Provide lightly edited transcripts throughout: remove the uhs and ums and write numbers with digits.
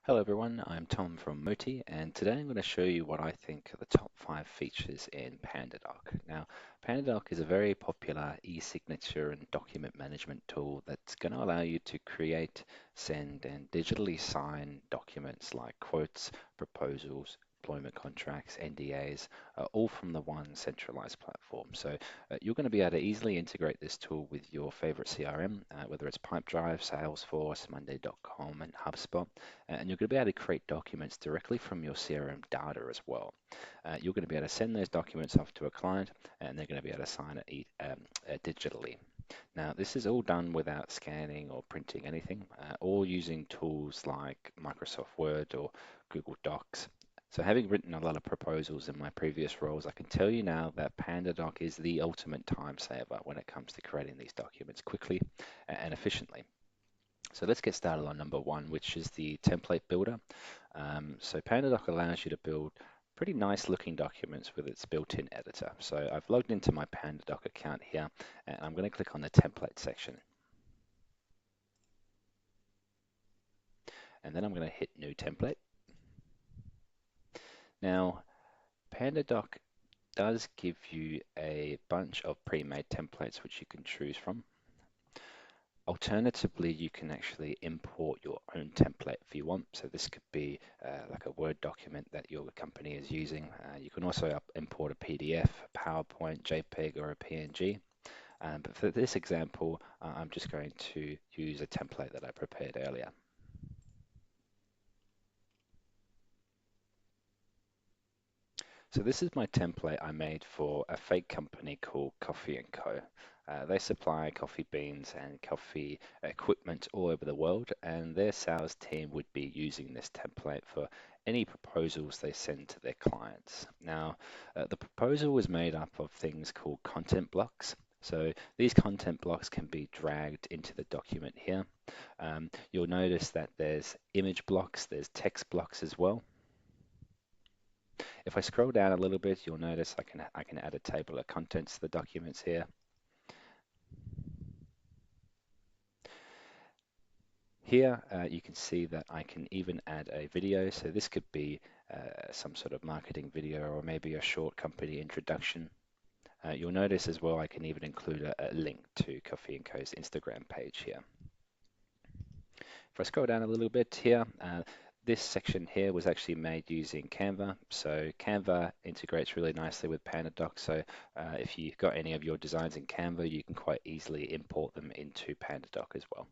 Hello everyone, I'm Tom from Moti, and today I'm going to show you what I think are the top 5 features in PandaDoc. Now, PandaDoc is a very popular e-signature and document management tool that's going to allow you to create, send, and digitally sign documents like quotes, proposals, employment contracts, NDAs, all from the one centralized platform. So you're going to be able to easily integrate this tool with your favorite CRM, whether it's Pipedrive, Salesforce, Monday.com, and HubSpot, and you're going to be able to create documents directly from your CRM data as well. You're going to be able to send those documents off to a client, and they're going to be able to sign it digitally. Now, this is all done without scanning or printing anything, all using tools like Microsoft Word or Google Docs. So having written a lot of proposals in my previous roles, I can tell you now that PandaDoc is the ultimate time saver when it comes to creating these documents quickly and efficiently. So let's get started on number one, which is the template builder. So PandaDoc allows you to build pretty nice looking documents with its built-in editor. So I've logged into my PandaDoc account here, and I'm going to click on the template section. And then I'm going to hit new template. Now, PandaDoc does give you a bunch of pre-made templates which you can choose from. Alternatively, you can actually import your own template if you want. So this could be like a Word document that your company is using. You can also import a PDF, a PowerPoint, JPEG, or a PNG. But for this example, I'm just going to use a template that I prepared earlier. So this is my template I made for a fake company called Coffee & Co. They supply coffee beans and coffee equipment all over the world, and their sales team would be using this template for any proposals they send to their clients. Now, the proposal was made up of things called content blocks. So these content blocks can be dragged into the document here. You'll notice that there's image blocks, there's text blocks as well. If I scroll down a little bit, you'll notice I can add a table of contents to the documents here. Here you can see that I can even add a video. So this could be some sort of marketing video or maybe a short company introduction. You'll notice as well I can even include a link to Coffee & Co.'s Instagram page here. If I scroll down a little bit here, this section here was actually made using Canva. So Canva integrates really nicely with PandaDoc. So if you've got any of your designs in Canva, you can quite easily import them into PandaDoc as well.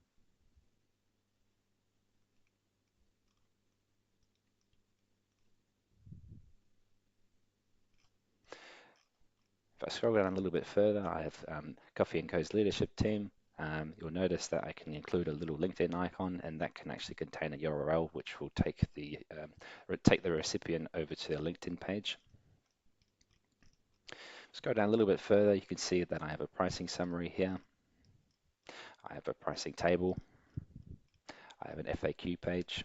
If I scroll down a little bit further, I have Coffee & Co.'s leadership team. You'll notice that I can include a little LinkedIn icon, and that can actually contain a URL which will take the recipient over to their LinkedIn page. Scroll down a little bit further, you can see that I have a pricing summary here. I have a pricing table. I have an FAQ page.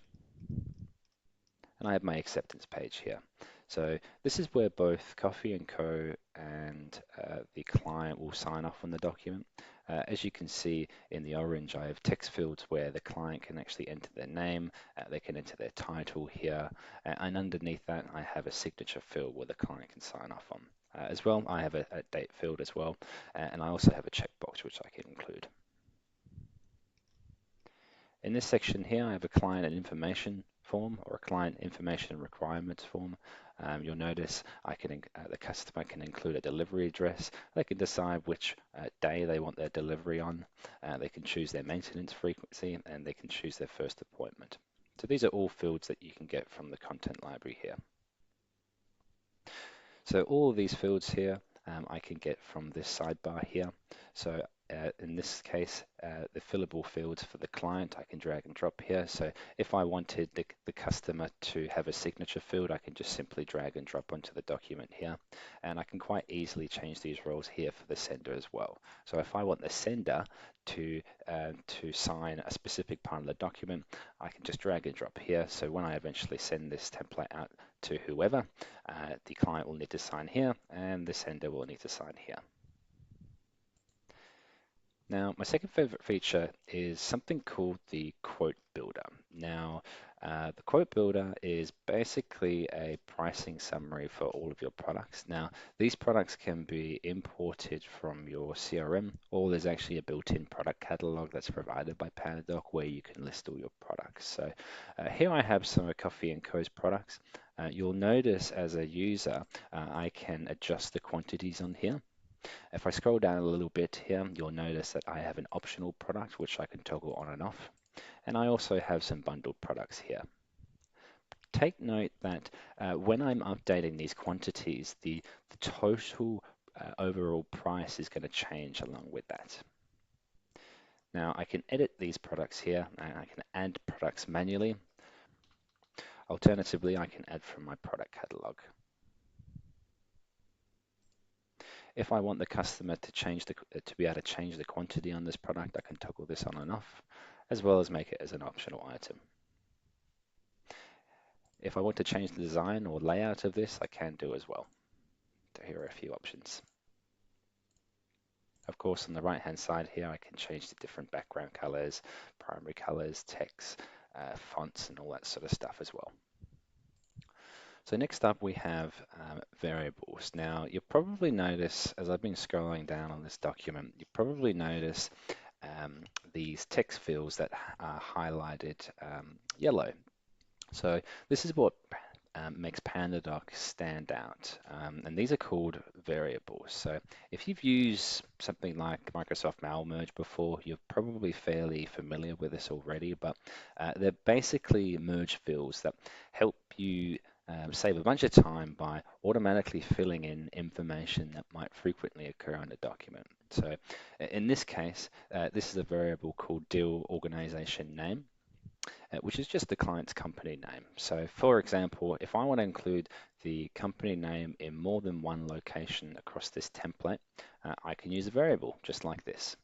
And I have my acceptance page here. So this is where both Coffee & Co. and the client will sign off on the document. As you can see in the orange, I have text fields where the client can actually enter their name, they can enter their title here, and underneath that I have a signature field where the client can sign off on. As well, I have a date field as well, and I also have a checkbox which I can include. In this section here, I have a client and information form or a client information requirements form. You'll notice the customer can include a delivery address. They can decide which day they want their delivery on. They can choose their maintenance frequency, and they can choose their first appointment. So these are all fields that you can get from the content library here. So all of these fields here I can get from this sidebar here. So in this case, the fillable fields for the client, I can drag and drop here. So if I wanted the customer to have a signature field, I can just simply drag and drop onto the document here. And I can quite easily change these roles here for the sender as well. So if I want the sender to sign a specific part of the document, I can just drag and drop here. So when I eventually send this template out to whoever, the client will need to sign here and the sender will need to sign here. Now, my second favorite feature is something called the Quote Builder. Now, the Quote Builder is basically a pricing summary for all of your products. Now, these products can be imported from your CRM, or there's actually a built-in product catalog that's provided by PandaDoc where you can list all your products. So here I have some of Coffee & Co.'s products. You'll notice as a user, I can adjust the quantities on here. If I scroll down a little bit here, you'll notice that I have an optional product which I can toggle on and off. And I also have some bundled products here. Take note that when I'm updating these quantities, the total overall price is going to change along with that. Now I can edit these products here and I can add products manually. Alternatively, I can add from my product catalog. If I want the customer to be able to change the quantity on this product, I can toggle this on and off, as well as make it as an optional item. If I want to change the design or layout of this, I can do as well. So here are a few options. Of course, on the right-hand side here, I can change the different background colors, primary colors, text, fonts, and all that sort of stuff as well. So next up we have variables. Now you'll probably notice, as I've been scrolling down on this document, you probably notice these text fields that are highlighted yellow. So this is what makes PandaDoc stand out. And these are called variables. So if you've used something like Microsoft Mail Merge before, you're probably fairly familiar with this already, but they're basically merge fields that help you save a bunch of time by automatically filling in information that might frequently occur in a document. So in this case, this is a variable called deal organization name, which is just the client's company name. So for example, if I want to include the company name in more than one location across this template, I can use a variable just like this.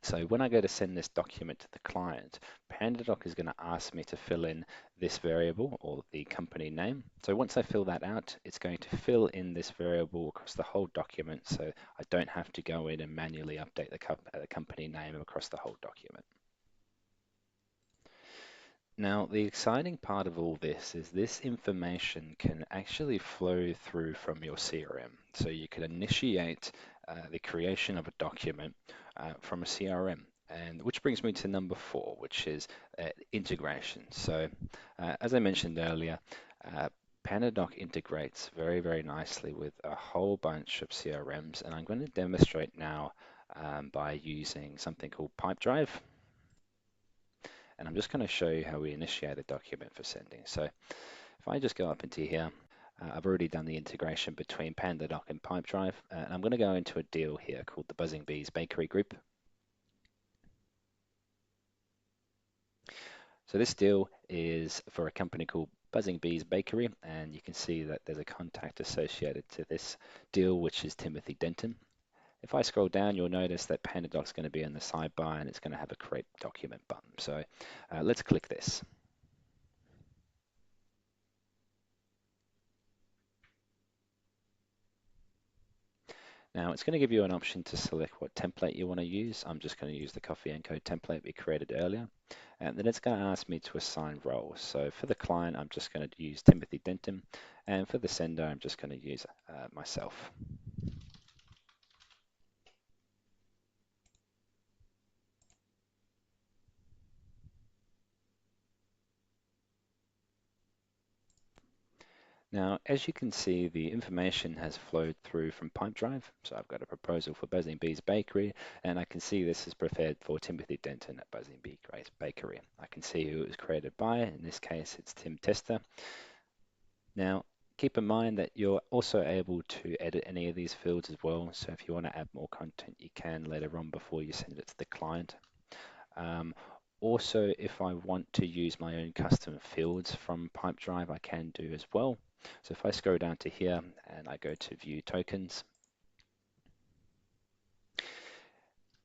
So when I go to send this document to the client, PandaDoc is going to ask me to fill in this variable or the company name. So once I fill that out, it's going to fill in this variable across the whole document, so I don't have to go in and manually update the company name across the whole document. Now, the exciting part of all this is this information can actually flow through from your CRM. So you can initiate the creation of a document from a CRM. And which brings me to number 4, which is integration. So as I mentioned earlier, PandaDoc integrates very, very nicely with a whole bunch of CRMs. And I'm going to demonstrate now by using something called Pipedrive. And I'm just going to show you how we initiate a document for sending. So if I just go up into here, I've already done the integration between PandaDoc and Pipedrive. And I'm going to go into a deal here called the Buzzing Bees Bakery Group. So this deal is for a company called Buzzing Bees Bakery, and you can see that there's a contact associated to this deal, which is Timothy Denton. If I scroll down, you'll notice that PandaDoc's going to be in the sidebar and it's going to have a create document button. So let's click this. Now it's going to give you an option to select what template you want to use. I'm just going to use the Coffee & Co template we created earlier. And then it's going to ask me to assign roles. So for the client, I'm just going to use Timothy Denton. And for the sender, I'm just going to use myself. Now, as you can see, the information has flowed through from Pipedrive. So I've got a proposal for Buzzing Bees Bakery, and I can see this is prepared for Timothy Denton at Buzzing Bees Bakery. I can see who it was created by. In this case, it's Tim Tester. Now, keep in mind that you're also able to edit any of these fields as well. So if you want to add more content, you can later on before you send it to the client. Also, if I want to use my own custom fields from Pipedrive, I can do as well. So if I scroll down to here and I go to view tokens,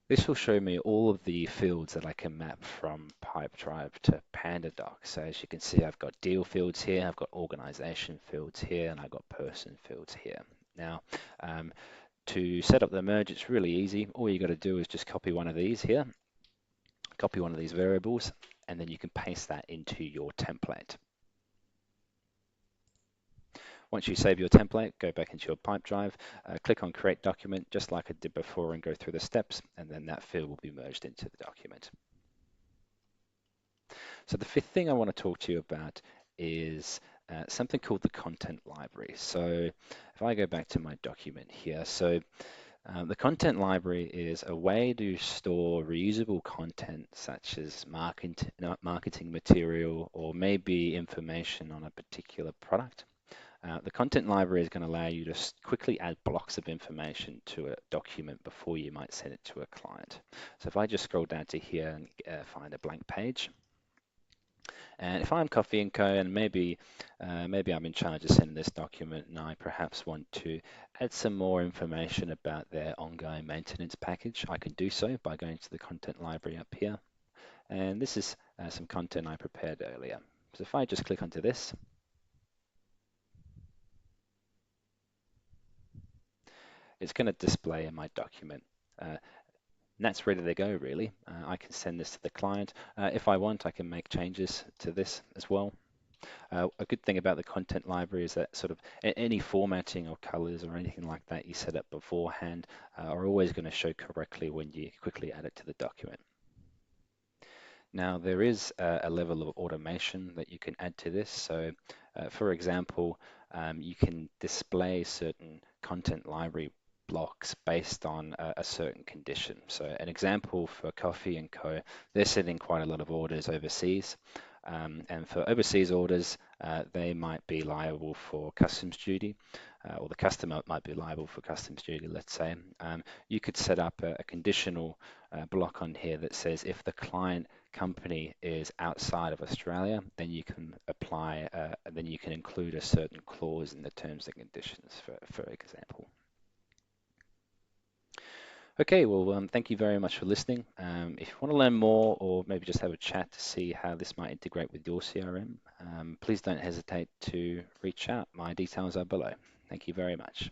this will show me all of the fields that I can map from Pipedrive to PandaDoc. So as you can see, I've got deal fields here, I've got organization fields here, and I've got person fields here. Now, To set up the merge, it's really easy. All you got to do is just copy one of these here, copy one of these variables, and then you can paste that into your template. Once you save your template, go back into your Pipedrive, click on Create Document, just like I did before, and go through the steps, and then that field will be merged into the document. So the fifth thing I want to talk to you about is something called the content library. So if I go back to my document here, so the content library is a way to store reusable content such as marketing material or maybe information on a particular product. The content library is going to allow you to quickly add blocks of information to a document before you might send it to a client. So if I just scroll down to here and find a blank page, and if I'm Coffee & Co, and maybe I'm in charge of sending this document, and I perhaps want to add some more information about their ongoing maintenance package, I can do so by going to the content library up here. And this is some content I prepared earlier. So if I just click onto this, it's going to display in my document. And that's ready to go, really. I can send this to the client. If I want, I can make changes to this as well. A good thing about the content library is that sort of any formatting or colors or anything like that you set up beforehand are always going to show correctly when you quickly add it to the document. Now, there is a level of automation that you can add to this. So, for example, you can display certain content library blocks based on a certain condition. So an example for Coffee & Co, they're sending quite a lot of orders overseas. And for overseas orders, they might be liable for customs duty, or the customer might be liable for customs duty, let's say. You could set up a conditional block on here that says if the client company is outside of Australia, then you can apply, then you can include a certain clause in the terms and conditions, for example. Okay, well, thank you very much for listening. If you want to learn more or maybe just have a chat to see how this might integrate with your CRM, please don't hesitate to reach out. My details are below. Thank you very much.